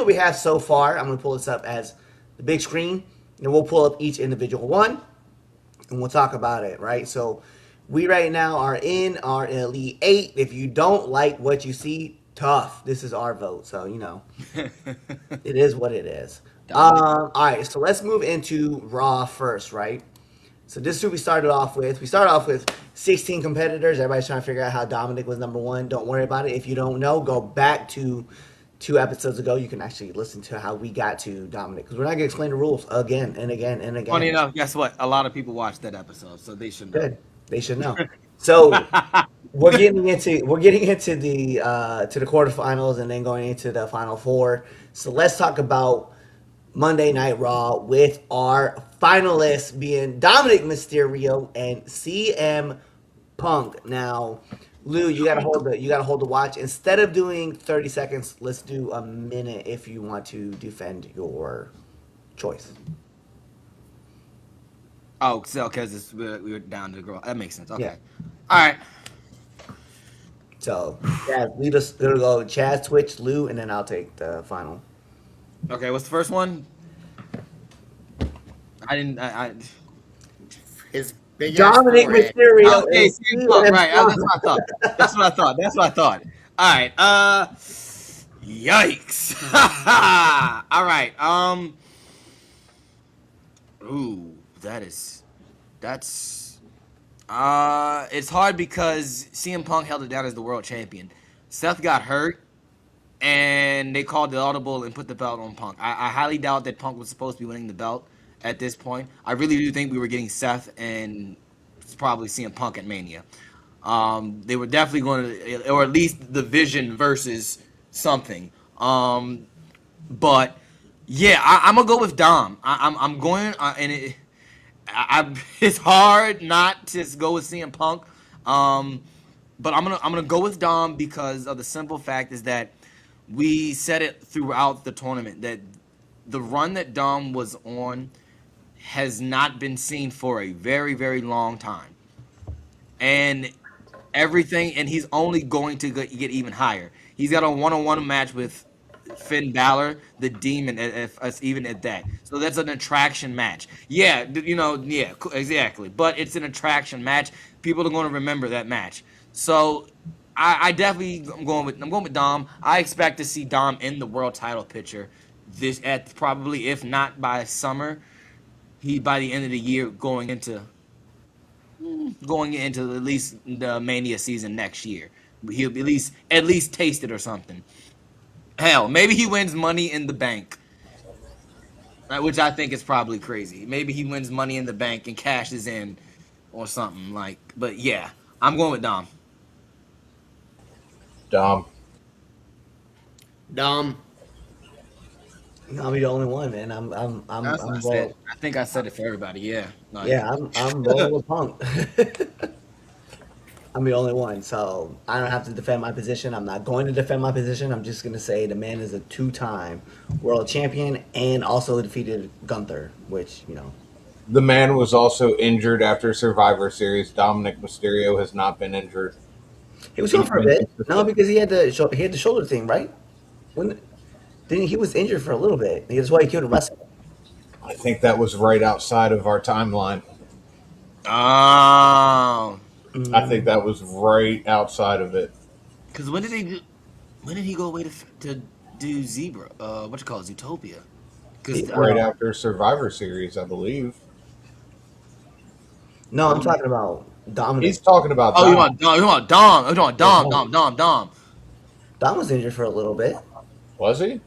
what we have so far. I'm going to pull this up as the big screen, and we'll pull up each individual one, and we'll talk about it, right? So we right now are in our Elite Eight. If you don't like what you see, tough. This is our vote, so it is what it is. Dominic. All right, so let's move into Raw first, right? So this is who we started off with. We started off with 16 competitors. Everybody's trying to figure out how Dominic was number one. Don't worry about it. If you don't know, go back to 2 episodes ago. You can actually listen to how we got to Dominic because we're not going to explain the rules again and again and Funny again. enough, guess what? A lot of people watched that episode, so they should know. Good. They should know. So we're getting into the to the quarterfinals and then going into the final four. So let's talk about Monday Night Raw with our finalists being Dominic Mysterio and CM Punk. Now, Lou, you gotta hold the watch. Instead of doing 30 seconds, let's do a minute if you want to defend your choice. Oh, so because we were down to the girl. That makes sense. Yeah. Okay. All right. So yeah, lead us. It'll go Chaz, Twitch, Lou, and then I'll take the final. Okay. What's the first one? I didn't. I His big ass Dominic forehead. Mysterio okay, and CM Punk. CM Right. Punk. That's what I thought. That's what I thought. That's what I thought. All right. Yikes. All right. Ooh, that's. It's hard because CM Punk held it down as the world champion. Seth got hurt, and they called the audible and put the belt on Punk. I highly doubt that Punk was supposed to be winning the belt at this point. I really do think we were getting Seth and probably CM Punk at Mania. They were definitely going to, or at least the Vision versus something. But yeah, I'm gonna go with Dom. I'm going, and it's hard not to go with CM Punk. But I'm gonna go with Dom because of the simple fact is that we said it throughout the tournament that the run that Dom was on has not been seen for a very, very long time. And everything, and he's only going to get even higher. He's got a one-on-one match with Finn Balor, the Demon, even at that. So that's an attraction match. Yeah, yeah, exactly. But it's an attraction match. People are going to remember that match. So I definitely I'm going with Dom. I expect to see Dom in the world title picture this at probably if not by summer, he by the end of the year going into at least the Mania season next year. He'll at least taste it or something. Hell, maybe he wins Money in the Bank, which I think is probably crazy. Maybe he wins Money in the Bank and cashes in or something like. But yeah, I'm going with Dom. Dom. Dom. I'll be the only one, man. That's what I I'm said. roll. I think I said it for everybody. Yeah. Like, Yeah, I'm rolling with Punk. I'm the only one, so I don't have to defend my position. I'm not going to defend my position. I'm just going to say the man is a two-time world champion and also defeated Gunther, which The man was also injured after Survivor Series. Dominic Mysterio has not been injured. he was He's on for a been bit. No, consistent. because he had the shoulder thing, right? When didn't he was injured for a little bit. That's why he couldn't wrestle. I think that was right outside of our timeline. oh, I think Mm. that was right outside of it. because when did he go away to do Zebra? What you call it, Zootopia? Because Right after Survivor Series, I believe. No, I'm talking about He's Dominic. talking about oh, you Dom. want Dom? You want Dom? You want Yeah, Dom? Dom. Dom. Dom was injured for a little bit. Was he?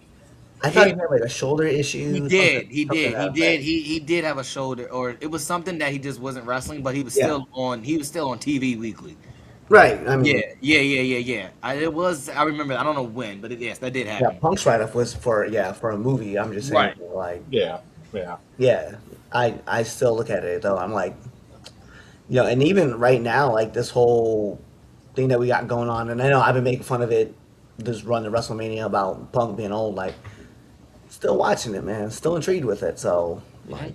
I thought he He had like a shoulder he issue, something, did. He something to did. He that did. effect. He did have a shoulder, or it was something that he just wasn't wrestling, but he was Yeah, still on. He was still on TV weekly. right. I Yeah, mean, yeah. It was. I remember. I don't know when, but yes, that did yeah, happen. Punk's write-off was for a movie. I'm just saying, Right. like, Yeah. Yeah. yeah, I still look at it though. I'm like, and even right now, like this whole thing that we got going on, and I know I've been making fun of it, this run to WrestleMania about Punk being old. Like, still watching it, man. Still intrigued with it. So, Yeah. like,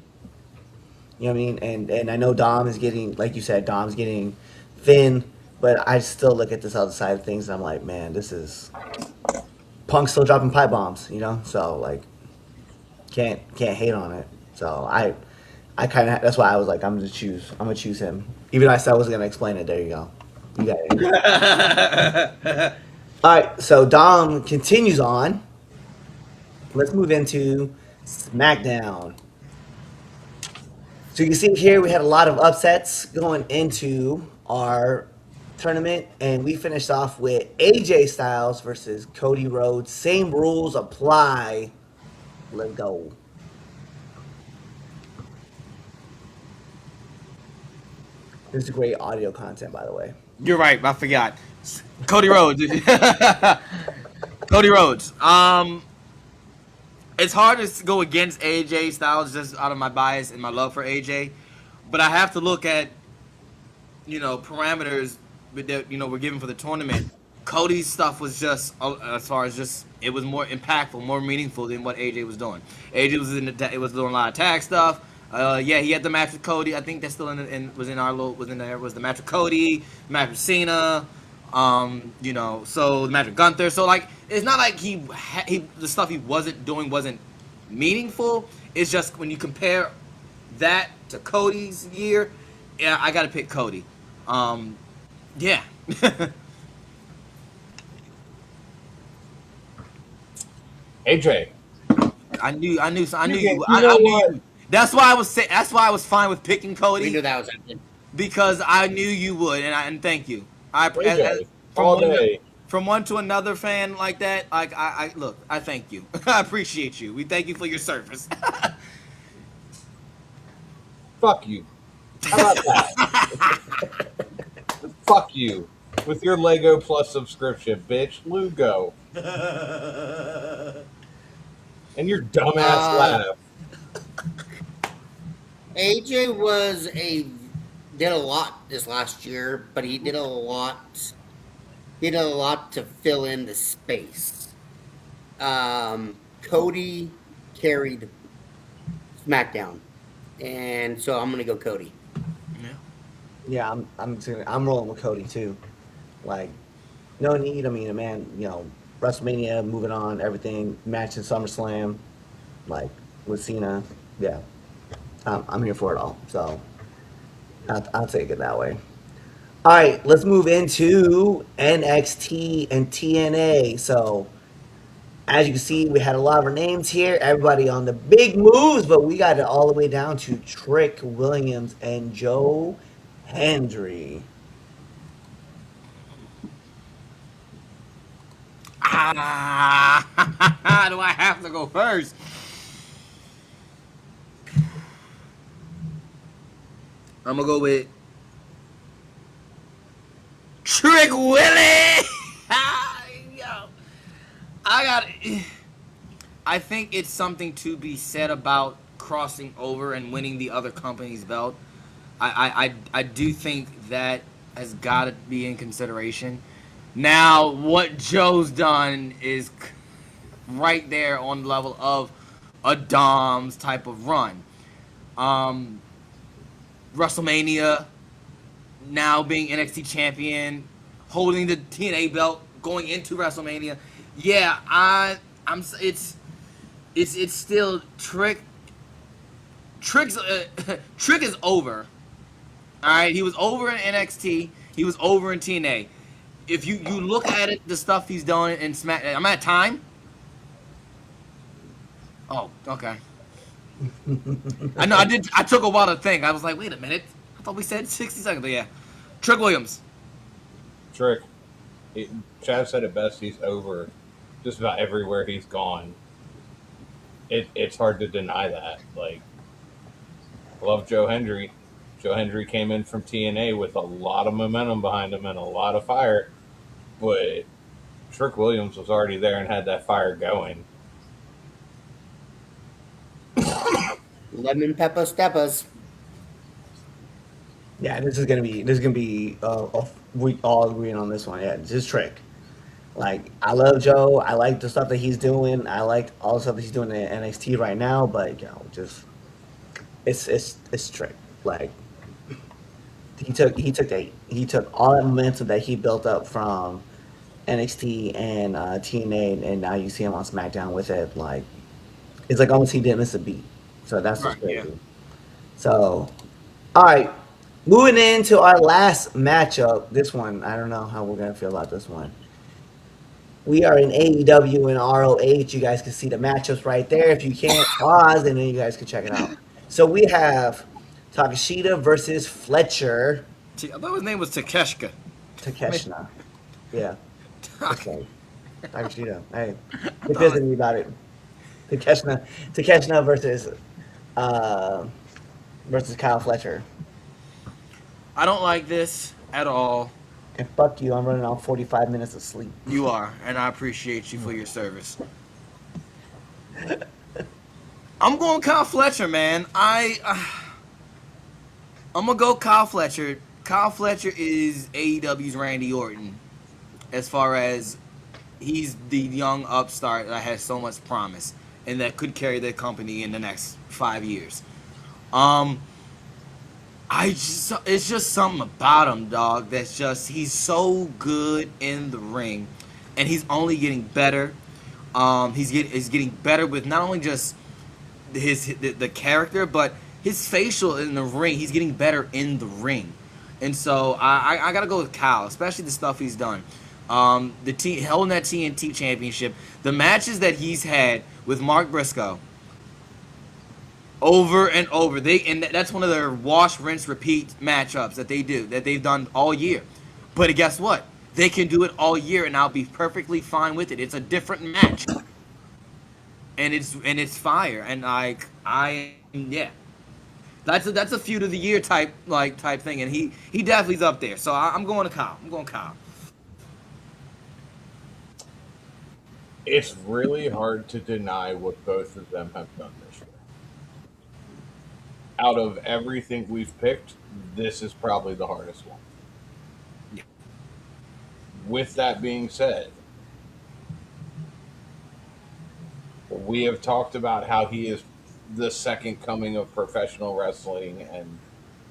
what I mean? And I know Dom is getting, like you said, Dom's getting thin, but I still look at this other side of things, and I'm like, man, this is Punk's still dropping pipe bombs, you know. So like, can't hate on it. So I kind of that's why I was like, I'm gonna choose him. Even though I said I wasn't gonna explain it. There you go. You got it. All right. So Dom continues on. Let's move into SmackDown. So you can see here we had a lot of upsets going into our tournament, and we finished off with AJ Styles versus Cody Rhodes. Same rules apply. Let's go. This is great audio content, by the way. You're right. I forgot. Cody Rhodes. Cody Rhodes. It's hard to go against AJ Styles just out of my bias and my love for AJ, but I have to look at parameters that we're given for the tournament. Cody's stuff was just as far as just it was more impactful, more meaningful than what AJ was doing. AJ was it was doing a lot of tag stuff. Yeah, he had the match with Cody. I think that's still was in there was the match with Cody, match with Cena. So the match with Gunther. So like, it's not like the stuff he wasn't doing wasn't meaningful. It's just when you compare that to Cody's year, yeah, I gotta pick Cody. Yeah. AJ. I knew you. I knew You I know knew what? you. That's why I was fine with picking Cody. We knew that was happening. Because I knew you would, and thank you. AJ. All day. From one to another fan like that, like I look, I thank you. I appreciate you. We thank you for your service. Fuck you. How about that? Fuck you. With your Lego Plus subscription, bitch. Lugo. And your dumbass laugh. AJ did a lot this last year, but he did a lot to fill in the space. Cody carried SmackDown, and so I'm gonna go Cody. Yeah, I'm rolling with Cody too. Like, no need. I mean, a man, WrestleMania, moving on, everything, match in SummerSlam, like with Cena. Yeah, I'm here for it all. So I'll take it that way. All right, let's move into NXT and TNA. So, as you can see, we had a lot of our names here. Everybody on the big moves, but we got it all the way down to Trick Williams and Joe Hendry. Do I have to go first? I'm gonna go with Trick Willie. Yo, I think it's something to be said about crossing over and winning the other company's belt. I do think that has got to be in consideration. Now, what Joe's done is right there on the level of a Dom's type of run. WrestleMania, now being NXT champion, holding the TNA belt, going into WrestleMania. Yeah, it's still Trick. Trick is over. All right, he was over in NXT. He was over in TNA. If you look at it, the stuff he's done in Smack, I'm at time. Oh, okay. I know. I took a while to think. I was like, wait a minute. I thought we said 60 seconds. But yeah, Trick Williams. Trick. Chad said it best. He's over just about everywhere he's gone. It's hard to deny that. Like, I love Joe Hendry. Joe Hendry came in from TNA with a lot of momentum behind him and a lot of fire, but Trick Williams was already there and had that fire going. Lemon pepper steppers. Yeah, this is gonna be we all agreeing on this one. Yeah, just Trick. Like, I love Joe. I like the stuff that he's doing. I like all the stuff that he's doing in NXT right now. But just it's Trick. Like, he took all that momentum that he built up from NXT and TNA, and now you see him on SmackDown with it. Like it's like almost he didn't miss a beat. So that's Right. just Yeah. crazy. So, all right, moving into our last matchup. This one, I don't know how we're gonna feel about this one. We are in AEW and ROH. You guys can see the matchups right there. If you can't, pause and then you guys can check it out. So we have Takashita versus Fletcher. I thought his name was Takeshka. Takeshna. Yeah, that's I right. Takashita. Hey, it thought pissing me about it. Takeshna uh, versus Kyle Fletcher. I don't like this at all. And fuck you, I'm running on 45 minutes of sleep. You are, and I appreciate you for your service. I'm going Kyle Fletcher, man. I'm gonna go Kyle Fletcher. Kyle Fletcher is AEW's Randy Orton, as far as he's the young upstart that has so much promise and that could carry the company in the next 5 years. Um, it's just something about him, dog. That's just he's so good in the ring, and he's only getting better. He's getting better with not only just the character, but his facial in the ring. He's getting better in the ring, and so I gotta go with Kyle, especially the stuff he's done. Holding that TNT championship, the matches that he's had with Mark Briscoe, over and over. That's one of their wash, rinse, repeat matchups that they've done all year. But guess what? They can do it all year, and I'll be perfectly fine with it. It's a different match, and it's fire. And yeah, that's a feud of the year type thing, and he definitely's up there. So I'm going to Kyle. I'm going Kyle. It's really hard to deny what both of them have done this year. Out of everything we've picked, this is probably the hardest one. Yeah. With that being said, we have talked about how he is the second coming of professional wrestling and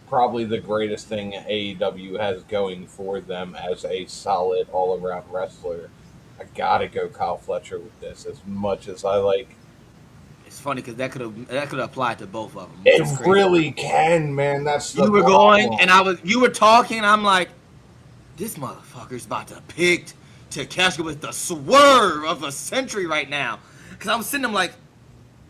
probably the greatest thing AEW has going for them as a solid all around wrestler. I gotta go Kyle Fletcher with this. As much as I like, It's funny because that could apply to both of them. it really can, man. That's the You were problem. going, and you were talking, and I'm like, this motherfucker's about to pick Takeshita with the swerve of a century right now. Because I was sitting there like,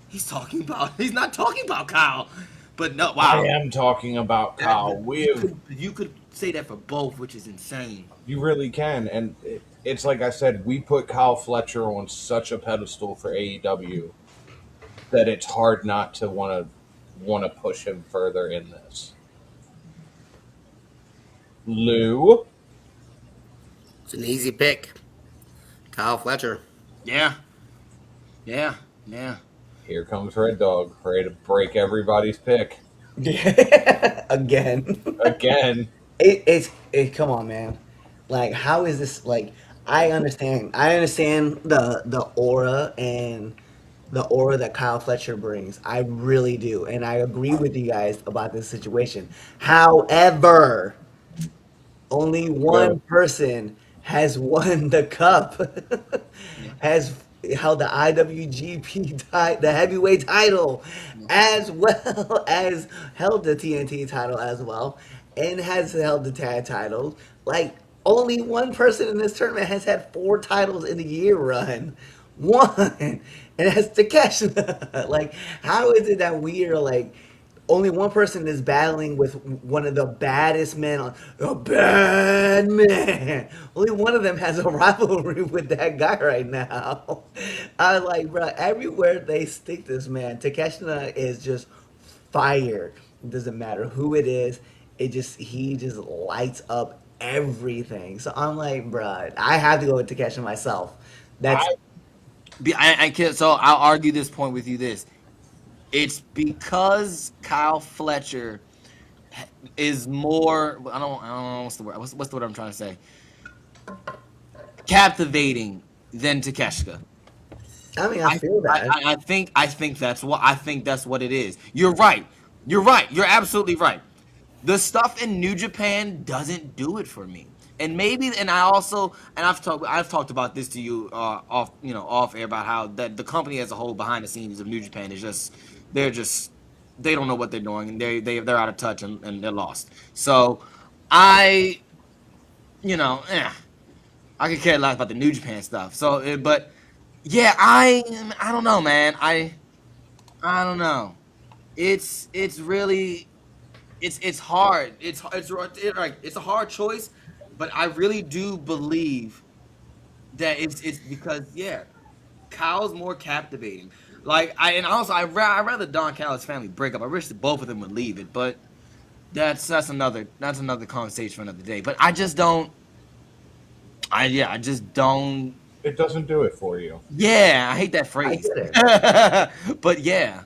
he's not talking about Kyle. But no, wow. I am talking about Kyle. You could say that for both, which is insane. You really can, and it's like I said, we put Kyle Fletcher on such a pedestal for AEW that it's hard not to want to push him further in this. Lou, It's an easy pick. Kyle Fletcher. Yeah. here comes Red Dog, ready to break everybody's pick Again. again. Come on, man. Like, how is this? Like, I understand the aura and the aura that Kyle Fletcher brings. I really do, and I agree with you guys about this situation. However, only one person has won the cup, has held the IWGP the heavyweight title, as well as held the TNT title as well, and has held the tag titles. Like, only one person in this tournament has had 4 titles in the year run. One, and that's Takeshita. Like, how is it that we are like only one person is battling with one of the baddest men on a bad man. Only one of them has a rivalry with that guy right now. I like, bro, everywhere they stick this man, Takeshita is just fire. It doesn't matter who it is. He just lights up everything. So I'm like, bro, I have to go with Takeshita myself. That's So I'll argue this point with you. It's because Kyle Fletcher is more. I don't know what's the word. What's the word I'm trying to say? Captivating than Takeshita. I mean, I feel that. I think that's what it is. You're right. You're absolutely right. The stuff in New Japan doesn't do it for me. And maybe, and I've talked about this to you off air about how that the company as a whole behind the scenes of New Japan is they're just they don't know what they're doing, and they're out of touch, and they're lost. So I I could care less about the New Japan stuff. So but yeah, I don't know, man. I don't know. It's really it's hard. It's a hard choice, but I really do believe that it's because yeah, Kyle's more captivating. Like I rather Don Callis family break up. I wish that both of them would leave it, but that's another conversation for another day. But I just don't. I just don't. It doesn't do it for you. Yeah, I hate that I phrase. get it. But yeah,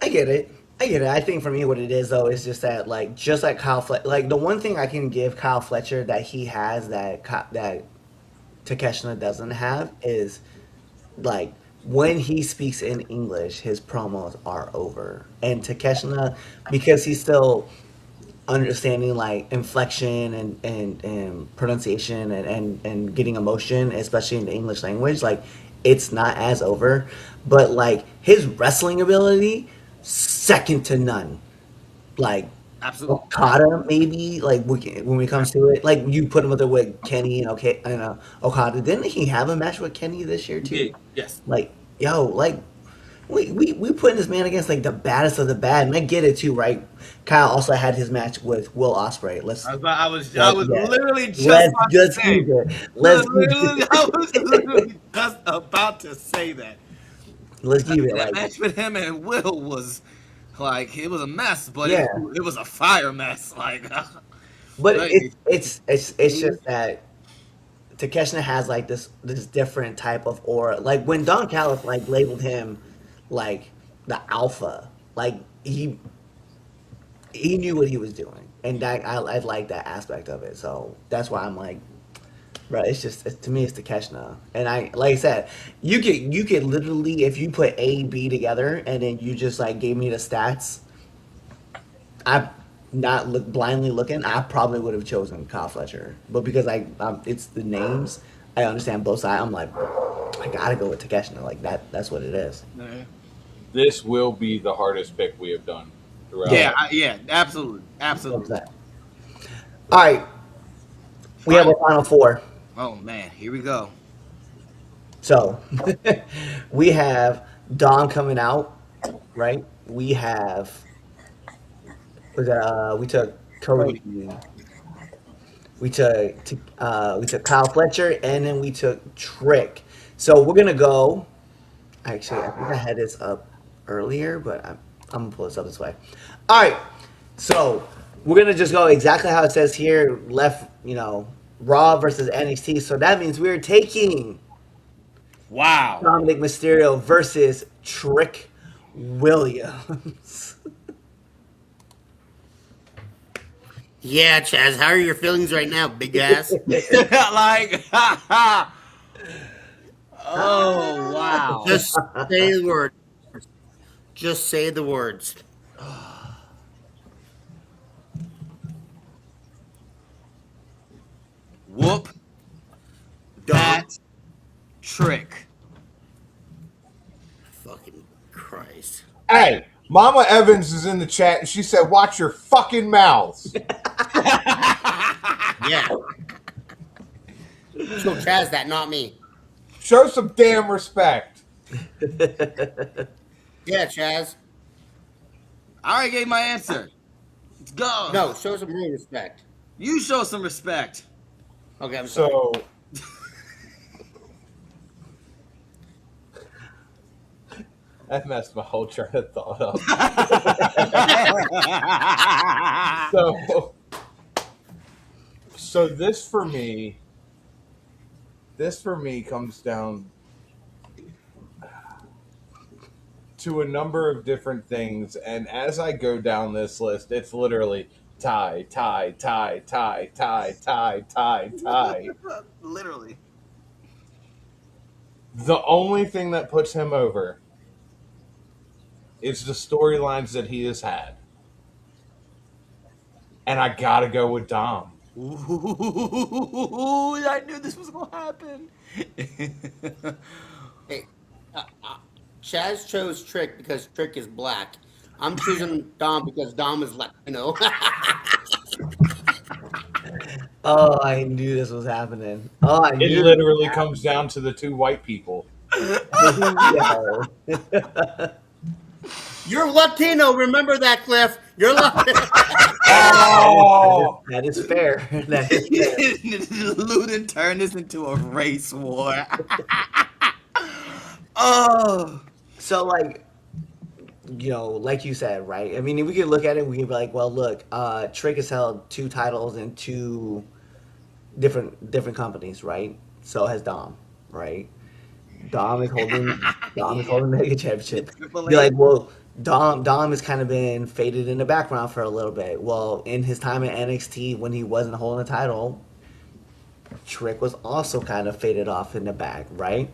I get it. I get it. I think for me, what it is though is just that, like, just like Kyle Fletcher, like the one thing I can give Kyle Fletcher that he has that Takeshita doesn't have is like when he speaks in English, his promos are over, and Takeshita, because he's still understanding like inflection and pronunciation and getting emotion, especially in the English language, like it's not as over. But like his wrestling ability, second to none. Like absolutely. Okada, maybe like when it comes to it, like you put him up there with Kenny and Okada. Didn't he have a match with Kenny this year too? Yeah, yes. Like yo, like we putting this man against like the baddest of the bad, and I get it too, right? Kyle also had his match with Will Ospreay. I was Yeah. literally just Let's about to just say. keep it. Let's keep I was literally it. just about to say that. Let's keep it That like match with him and Will was like it was a mess, but yeah. it was a fire mess. Like, But like, it's just that Takeshita has like this different type of aura. Like when Don Callis like labeled him like the alpha, like he knew what he was doing, and I like that aspect of it. So that's why I'm like, bro, to me it's Takeshita, and I like I said, you could literally if you put A B together and then you just like gave me the stats, I not blindly looking, I probably would have chosen Kyle Fletcher, but because it's the names, I understand both sides. I'm like, I gotta go with Takeshita, like that's what it is. This will be the hardest pick we have done throughout. yeah, absolutely, All absolutely. right, we have a final four. Oh man, here we go. So we have Dom coming out, right? We have we took Cody, we took Kyle Fletcher, and then we took Trick. So we're gonna go. Actually, I think I had this up earlier, but I'm gonna pull this up this way. All right, so we're gonna just go exactly how it says here. Left, Raw versus NXT. So that means we're taking Wow. Dominic Mysterio versus Trick Williams. Yeah, Chaz, how are your feelings right now, big ass? Like, oh wow. Just say the word. Just say the words. Whoop that trick. Fucking Christ. Hey, Mama Evans is in the chat and she said, "Watch your fucking mouths." Yeah. So Chaz, that not me. Show some damn respect. Yeah, Chaz. I already gave my answer. Let's go. No, show some real respect. You show some respect. Okay, I'm sorry. So that messed my whole train of thought up. So this for me comes down to a number of different things, and as I go down this list, it's literally tie, tie, tie, tie, tie, tie, tie, tie. Literally. The only thing that puts him over is the storylines that he has had. And I gotta go with Dom. Ooh, I knew this was gonna happen. Hey, Chaz chose Trick because Trick is black. I'm choosing Dom because Dom is Latino. Oh, I knew this was happening. Oh, I It knew this was literally comes down to the two white people. happening. Yo. You're Latino. Remember that, Cliff. You're Latino. Oh, That is fair. That is fair. Luden turned this into a race war. Oh, So, like, like you said, right? I mean, if we could look at it, we could be like, well, look, Trick has held two titles in two different companies, right? So has Dom, right? Dom is yeah. holding the Mega Championship. Triple Be like, H. well, Dom has kind of been faded in the background for a little bit. Well, in his time at NXT when he wasn't holding the title, Trick was also kind of faded off in the back, right?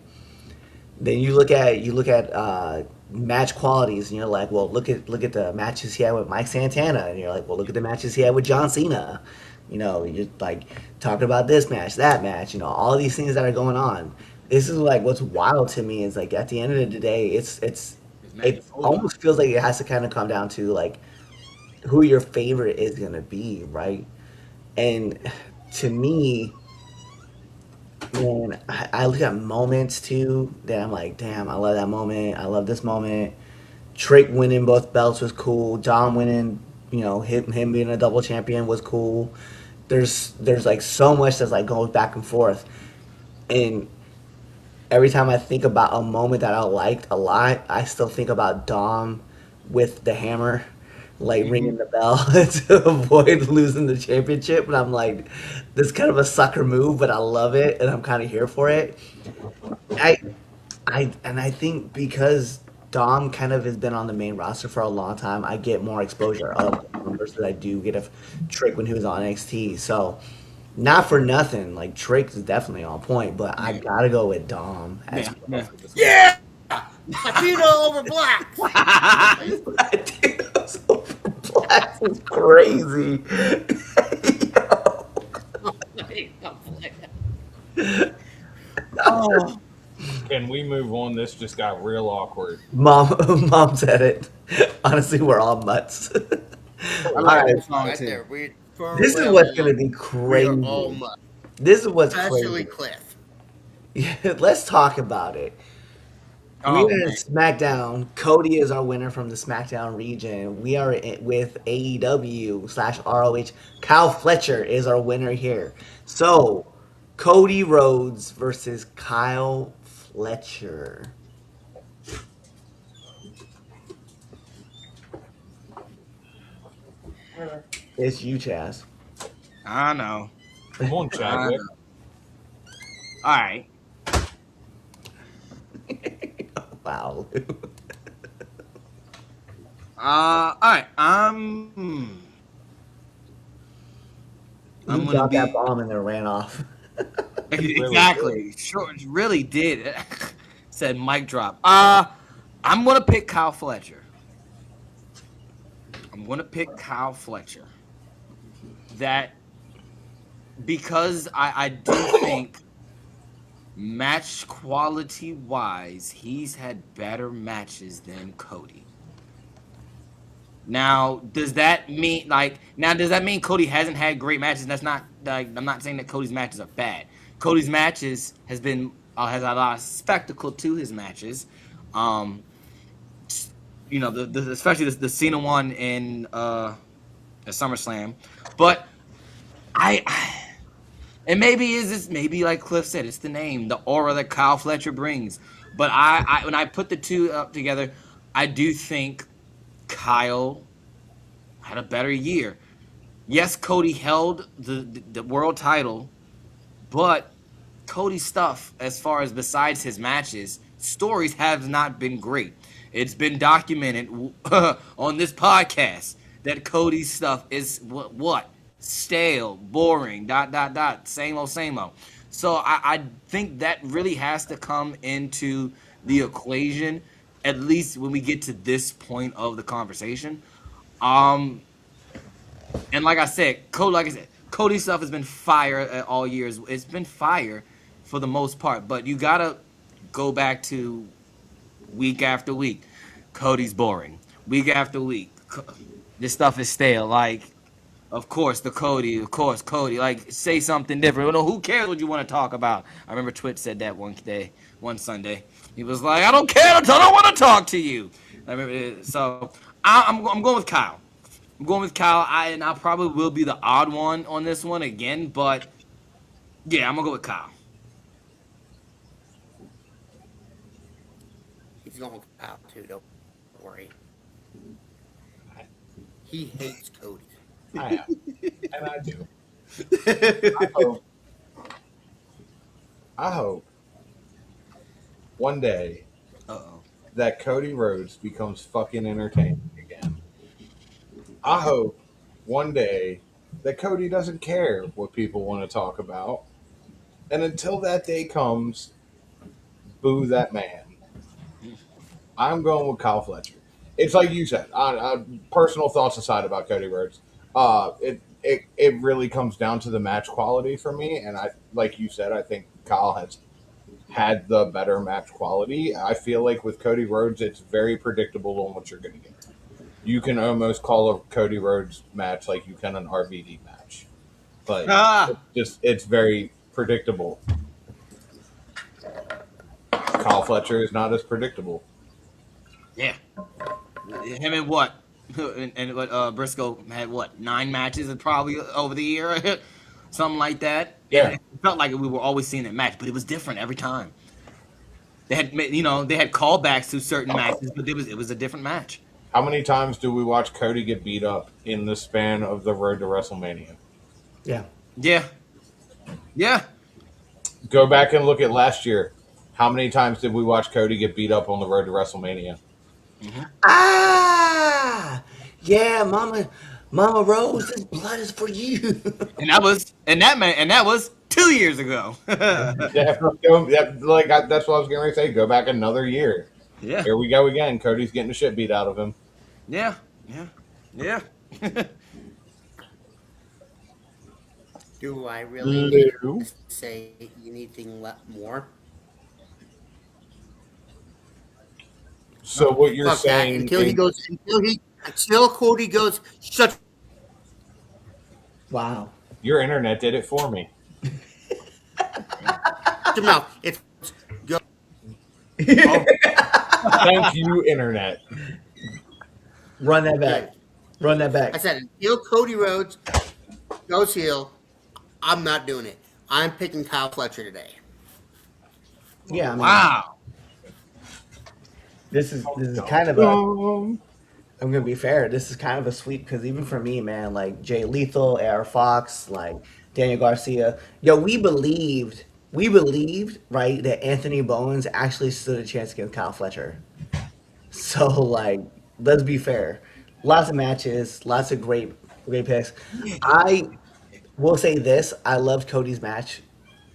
Then you look at match qualities, and you're like, well, look at the matches he had with Mike Santana, and you're like, well, look at the matches he had with John Cena. You're like talking about this match, that match, all these things that are going on. This is like what's wild to me is like at the end of the day, This match it is over. almost feels like it has to kind of come down to like who your favorite is gonna be, right? And to me, man, I look at moments too that I'm like, damn, I love that moment. I love this moment. Trick winning both belts was cool. Dom winning, him being a double champion was cool. There's like so much that's like goes back and forth. And every time I think about a moment that I liked a lot, I still think about Dom with the hammer, like Hmm. ringing the bell to avoid losing the championship. And I'm like, this is kind of a sucker move, but I love it and I'm kind of here for it. I I think because Dom kind of has been on the main roster for a long time, I get more exposure of Dom versus I do get a Trick when he was on NXT. So not for nothing, like Trick is definitely on point, but I Yeah, gotta go with Dom as yeah, well yeah. for this one. Yeah, Latino over black. Latinos over blacks is crazy. Oh, can we move on? This just got real awkward. Mom, mom said it. Honestly, we're all mutts. I All like right, that song Right too. there. We for this is real, what's gonna be we are all crazy. mud, This is what's especially crazy. Cliff. Yeah, let's talk about it. We Oh are in man. SmackDown. Cody is our winner from the SmackDown region. We are with AEW/ROH. Kyle Fletcher is our winner here. So, Cody Rhodes versus Kyle Fletcher. It's you, Chaz. I know. Come on, I Chadwick. know. All right. Wow. All right. You I'm gonna dropped that be bomb and then ran off. He really did. exactly. Sure, it really did. Said mic drop. I'm gonna pick Kyle Fletcher. I'm gonna pick Kyle Fletcher. That because I do think match quality wise, he's had better matches than Cody. Now, does that mean Cody hasn't had great matches? That's not like I'm not saying that Cody's matches are bad. Cody's matches has a lot of spectacle to his matches. Um, the especially the Cena one in the SummerSlam. But I and maybe is this maybe like Cliff said, it's the name, the aura that Kyle Fletcher brings. But I when I put the two up together, I do think Kyle had a better year. Yes, Cody held the world title, but Cody's stuff, as far as besides his matches, stories have not been great. It's been documented on this podcast that Cody's stuff is what stale, boring, dot dot dot, same old, same old. So I think that really has to come into the equation, at least when we get to this point of the conversation. Um, and like I said, Cody stuff has been fire all years. It's been fire for the most part, but you gotta go back to week after week. Cody's boring. Week after week, this stuff is stale. Like, of course, Cody. Like, say something different. Who cares what you want to talk about? I remember Twitch said that one Sunday. He was like, I don't care until I don't want to talk to you. I remember it. So I'm going with Kyle. I'm going with Kyle. I probably will be the odd one on this one again, but yeah, I'm gonna go with Kyle. He's going with Kyle too. Don't worry. He hates Cody. I am, and I do. I hope one day Uh-oh. that Cody Rhodes becomes fucking entertaining again. I hope one day that Cody doesn't care what people want to talk about. And until that day comes, boo that man. I'm going with Kyle Fletcher. It's like you said, personal thoughts aside about Cody Rhodes. It really comes down to the match quality for me. And like you said, I think Kyle has had the better match quality. I feel like with Cody Rhodes, it's very predictable on what you're going to get. You can almost call a Cody Rhodes match like you can an RVD match. But it's very predictable. Kyle Fletcher is not as predictable. Yeah. Him and what? And what Briscoe had what 9 matches probably over the year, something like that. Yeah. And it felt like we were always seeing that match, but it was different every time. They had callbacks to certain matches, but it was a different match. How many times do we watch Cody get beat up in the span of the road to WrestleMania? Yeah. Yeah. Go back and look at last year. How many times did we watch Cody get beat up on the road to WrestleMania? Mm-hmm. Yeah, Mama Rose, this blood is for you. And that was 2 years ago. That's what I was going to say. Go back another year. Yeah. Here we go again. Cody's getting the shit beat out of him. Yeah. Do I really No. say anything more? So what you're Fuck that. saying? Until Cody goes, shut Wow. Your internet did it for me. your mouth. It's go. Thank you, internet. Run that back. Run that I back. said until Cody Rhodes goes heel, I'm not doing it. I'm picking Kyle Fletcher today. Yeah, I mean, Wow. this is kind of a. I'm gonna be fair. This is kind of a sweep because even for me, man, like Jay Lethal, AR Fox, like Daniel Garcia, we believed, right, that Anthony Bowens actually stood a chance against Kyle Fletcher. So, like, let's be fair. Lots of matches, lots of great picks. I will say this: I loved Cody's match.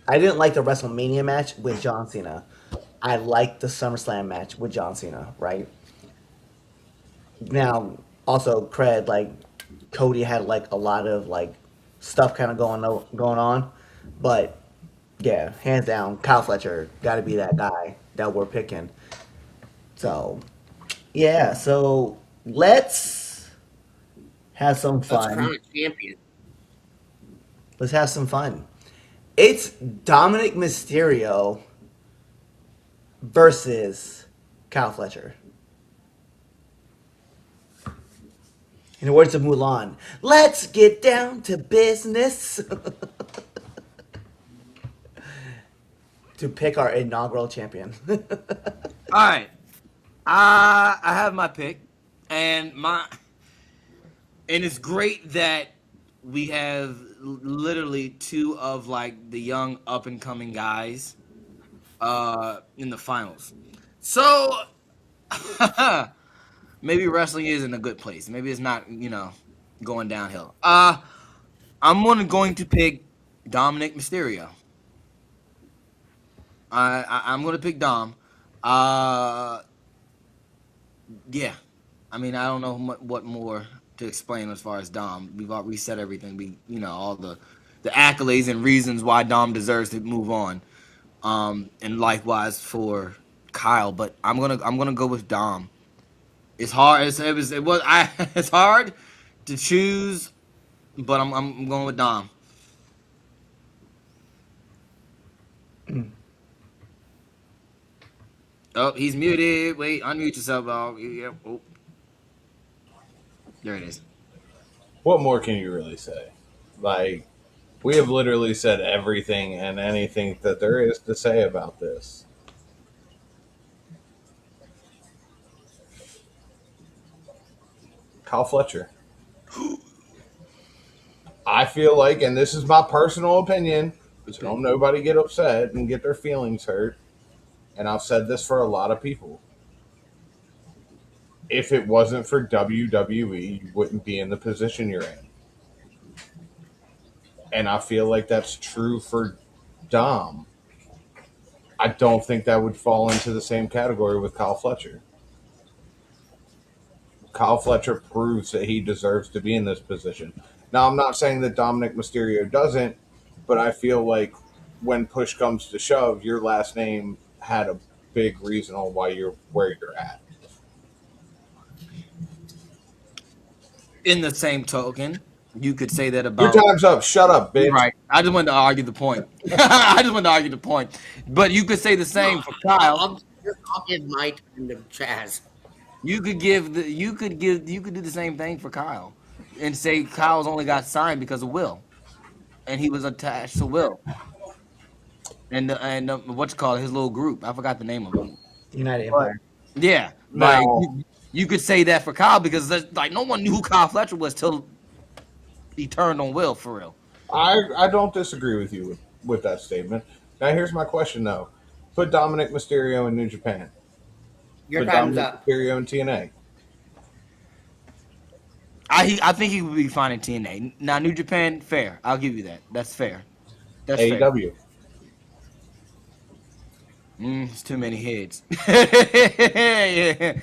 I didn't like the WrestleMania match with John Cena. I liked the SummerSlam match with John Cena, right? Now, also cred, like Cody had like a lot of like stuff kind of going on, but yeah, hands down, Kyle Fletcher got to be that guy that we're picking. So yeah, so let's have some Let's crown fun. a champion. Let's have some fun. It's Dominic Mysterio versus Kyle Fletcher. In the words of Mulan, let's get down to business. To pick our inaugural champion. All right. I have my pick, and it's great that we have literally 2 of like the young up and coming guys in the finals. So maybe wrestling is in a good place. Maybe it's not, going downhill. I'm going to pick Dominic Mysterio. I'm going to pick Dom. Yeah. I mean, I don't know what more to explain as far as Dom. We've all reset everything. All the accolades and reasons why Dom deserves to move on. And likewise for Kyle, but I'm gonna go with Dom. It's hard. It's hard to choose, but I'm going with Dom. Oh, he's muted. Wait, unmute yourself. Oh, yeah. Oh. There it is. What more can you really say? Like, we have literally said everything and anything that there is to say about this. Kyle Fletcher. I feel like, and this is my personal opinion, so don't nobody get upset and get their feelings hurt. And I've said this for a lot of people. If it wasn't for WWE, you wouldn't be in the position you're in. And I feel like that's true for Dom. I don't think that would fall into the same category with Kyle Fletcher. Kyle Fletcher proves that he deserves to be in this position. Now, I'm not saying that Dominic Mysterio doesn't, but I feel like when push comes to shove, your last name had a big reason on why you're where you're at. In the same token, you could say that about. Your time's up. Shut up, bitch. Right. I just wanted to argue the point. But you could say the same for Kyle. I'll give my time to Chaz. You could do the same thing for Kyle, and say Kyle's only got signed because of Will, and he was attached to Will, and what you call it, his little group. I forgot the name of it. United Empire. Yeah, Now- like you could say that for Kyle because like no one knew who Kyle Fletcher was till he turned on Will for real. I don't disagree with you with that statement. Now, here's my question, though. Put Dominic Mysterio in New Japan. Your Put time's Dominic up. Mysterio in TNA. I think he would be fine in TNA. Now New Japan, fair. I'll give you that. That's fair. That's fair. AEW. It's too many heads. Yeah.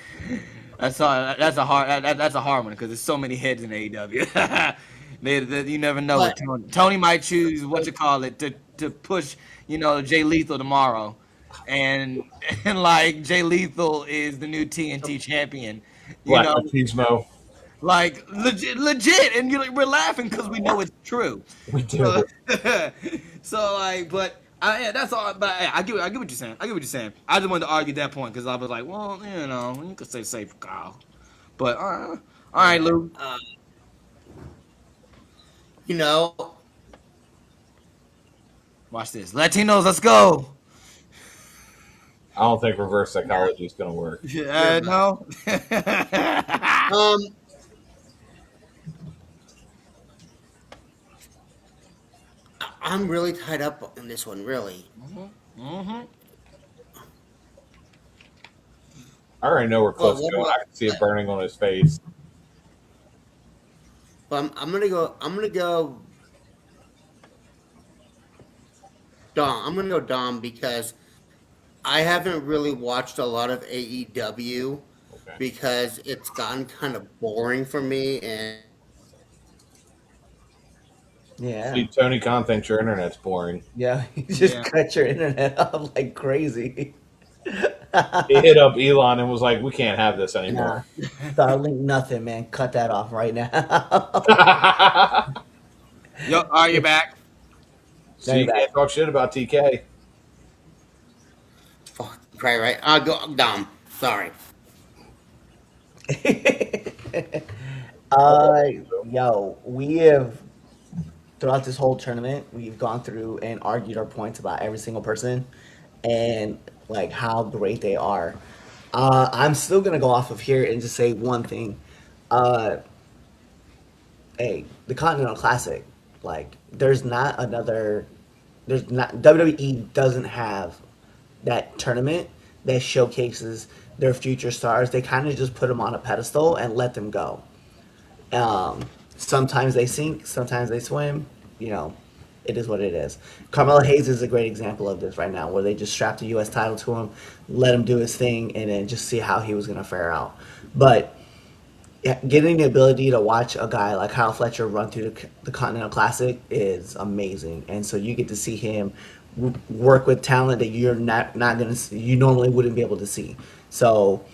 That's a hard one because there's so many heads in AEW. You never know. But- Tony might choose what you call it to push, Jay Lethal tomorrow, and like Jay Lethal is the new TNT champion. Black Machismo. Like legit, and we're laughing because we know it's true. We do. So like, but yeah, that's all. But I get what you're saying. I get what you're saying. I just wanted to argue that point because I was like, well, you could say safe for Kyle, but all right, Lou. Watch this, Latinos. Let's go. I don't think reverse psychology is going to work. Yeah, no. I'm really tied up on this one, really. Mm-hmm. I already know we're close Well, to what it. I can see it burning on his face. But I'm gonna go. Dom. I'm gonna go Dom because I haven't really watched a lot of AEW Okay. because it's gotten kind of boring for me, and Yeah. See, Tony Khan thinks your internet's boring. Yeah. You just Yeah. cut your internet off like crazy. He hit up Elon and was like, "We can't have this anymore." Nah. Starlink, nothing, man. Cut that off right now. Yo, are you back? So you can't talk shit about TK. fuck, right. I'll go Dom. Sorry. Yo, we have throughout this whole tournament, we've gone through and argued our points about every single person and like how great they are. I'm still gonna go off of here and just say one thing. Hey, the Continental Classic, like WWE doesn't have that tournament that showcases their future stars. They kind of just put them on a pedestal and let them go. Sometimes they sink, sometimes they swim. It is what it is. Carmelo Hayes is a great example of this right now, where they just strapped the U.S. title to him, let him do his thing, and then just see how he was going to fare out. But getting the ability to watch a guy like Kyle Fletcher run through the Continental Classic is amazing, and so you get to see him work with talent that you're not gonna see, you normally wouldn't be able to see. So,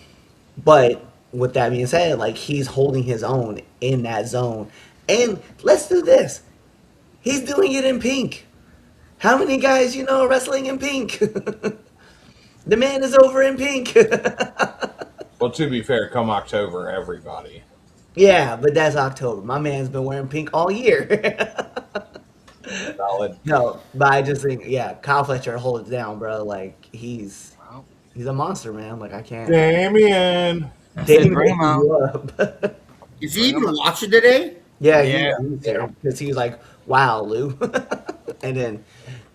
but with that being said, like he's holding his own in that zone, and let's do this. He's doing it in pink. How many guys you know are wrestling in pink? The man is over in pink. Well, to be fair, come October, everybody. Yeah, but that's October. My man's been wearing pink all year. Solid. No, but I just think, yeah, Kyle Fletcher hold it down, bro. Like he's a monster, man. Like I can't. Damien. Damn bring him out. you up. Is he even watching today? Yeah, Yeah. he's there because he was like, "Wow, Lou," and then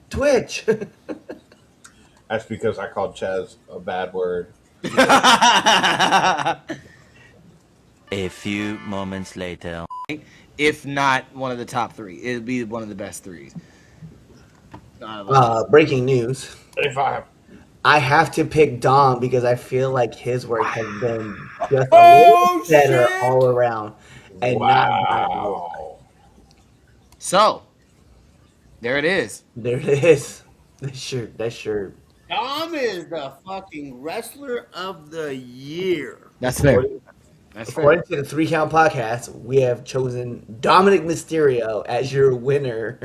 Twitch. That's because I called Chaz a bad word. A few moments later. If not one of the top three, it'd be one of the best threes. Breaking news. If I I have to pick Dom because I feel like his work has been just a little better all around. And wow. So, there it is. there it is. That shirt. Dom is the fucking wrestler of the year. That's fair. That's fair. According to the 3 Count Podcast, we have chosen Dominic Mysterio as your winner.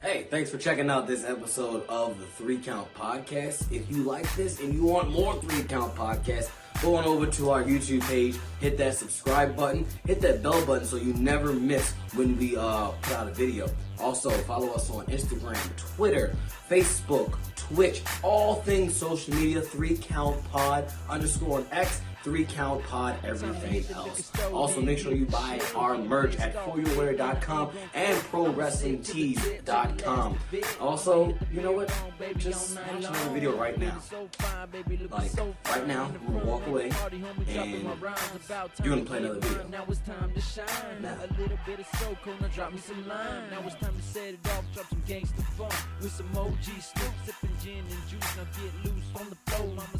Hey, thanks for checking out this episode of the 3 Count Podcast. If you like this and you want more 3 Count Podcasts, go on over to our YouTube page, hit that subscribe button, hit that bell button so you never miss when we put out a video. Also, follow us on Instagram, Twitter, Facebook, Twitch, all things social media, 3 Count Pod _ on X. 3 Count Pod, everything else. Also, make sure you buy our merch at foryourwear.com and prowrestlingtees.com. Also, you know what? Just watch another video right now. Like, right now, I'm gonna walk away and you're gonna play another video. Now it's time to shine. Now. A little bit of soul, gonna drop me some line. Now it's time to set it off, drop some gangsta funk with some OG Snoop, sipping gin and juice. Now get loose on the floor, mama.